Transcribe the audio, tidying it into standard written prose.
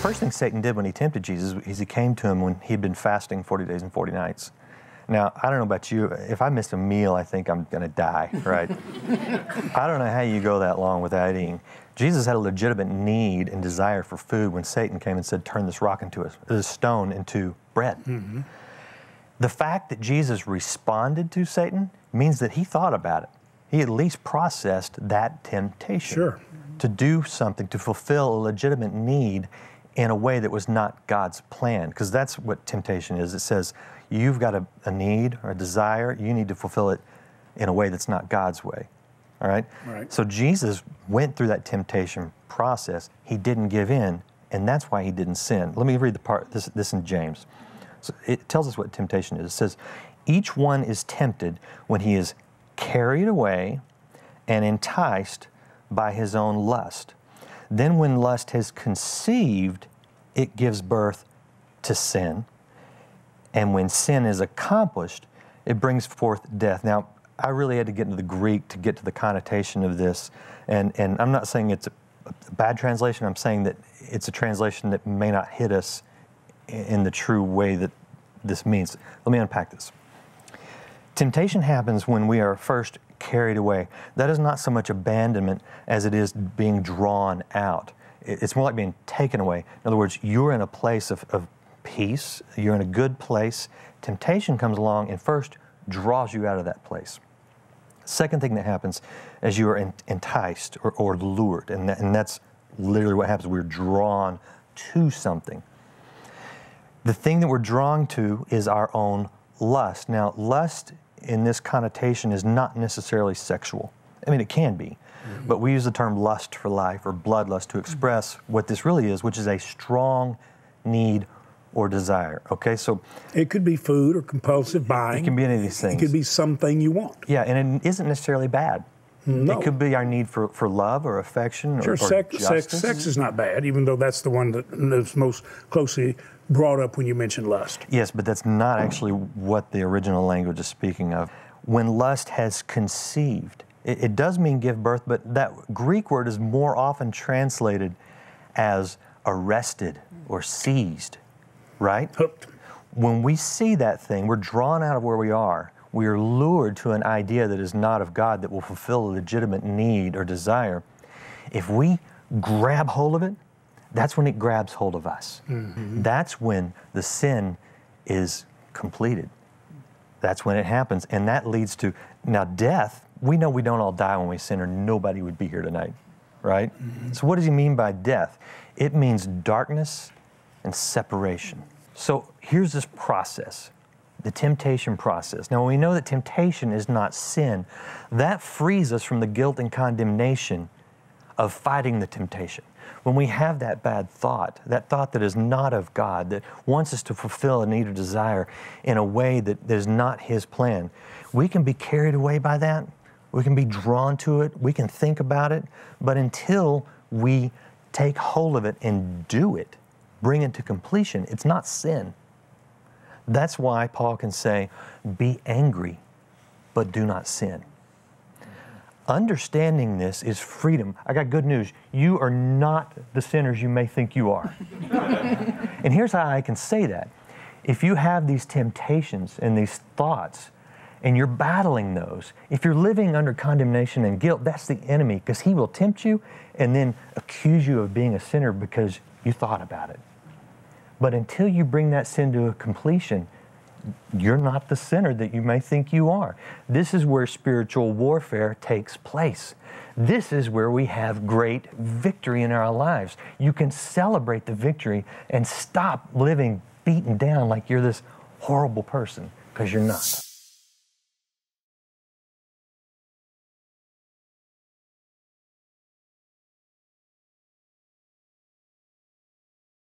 first thing Satan did when he tempted Jesus is he came to him when he'd been fasting 40 days and 40 nights. Now, I don't know about you, if I missed a meal, I think I'm going to die, right? I don't know how you go that long without eating. Jesus had a legitimate need and desire for food when Satan came and said, turn this stone into bread. Mm-hmm. The fact that Jesus responded to Satan means that he thought about it. He at least processed that temptation. Sure. To do something, to fulfill a legitimate need in a way that was not God's plan. Because that's what temptation is. It says, you've got a need or a desire, you need to fulfill it in a way that's not God's way. All right? Right. So Jesus went through that temptation process. He didn't give in, and that's why he didn't sin. Let me read the part, this in James. So it tells us what temptation is. It says, each one is tempted when he is carried away and enticed by his own lust. Then when lust has conceived, it gives birth to sin. And when sin is accomplished, it brings forth death. Now, I really had to get into the Greek to get to the connotation of this. And I'm not saying it's a bad translation. I'm saying that it's a translation that may not hit us in the true way that this means. Let me unpack this. Temptation happens when we are first carried away. That is not so much abandonment as it is being drawn out. It's more like being taken away. In other words, you're in a place of peace. You're in a good place. Temptation comes along and first draws you out of that place. Second thing that happens as you are enticed or lured, and that's literally what happens. We're drawn to something. The thing that we're drawn to is our own lust. Now, lust in this connotation is not necessarily sexual. I mean, it can be, but we use the term lust for life or bloodlust to express what this really is, which is a strong need or desire. Okay, so it could be food or compulsive buying. It can be any of these things. It could be something you want. Yeah, and it isn't necessarily bad. No. It could be our need for love or affection or justice. Sex is not bad, even though that's the one that is most closely brought up when you mention lust. Yes, but that's not actually what the original language is speaking of. When lust has conceived, it does mean give birth, but that Greek word is more often translated as arrested or seized, right? Hooked. When we see that thing, we're drawn out of where we are. We are lured to an idea that is not of God that will fulfill a legitimate need or desire. If we grab hold of it, that's when it grabs hold of us. Mm-hmm. That's when the sin is completed. That's when it happens. And that leads to, now death, we know we don't all die when we sin or nobody would be here tonight, right? Mm-hmm. So what does he mean by death? It means darkness and separation. So here's this process, the temptation process. Now, when we know that temptation is not sin, that frees us from the guilt and condemnation of fighting the temptation. When we have that bad thought, that is not of God, that wants us to fulfill a need or desire in a way that is not His plan, we can be carried away by that. We can be drawn to it. We can think about it. But until we take hold of it and do it, bring it to completion, it's not sin. That's why Paul can say, be angry, but do not sin. Understanding this is freedom. I got good news. You are not the sinners you may think you are. And here's how I can say that. If you have these temptations and these thoughts, and you're battling those, if you're living under condemnation and guilt, that's the enemy, because he will tempt you and then accuse you of being a sinner because you thought about it. But until you bring that sin to a completion, you're not the sinner that you may think you are. This is where spiritual warfare takes place. This is where we have great victory in our lives. You can celebrate the victory and stop living beaten down like you're this horrible person, because you're not.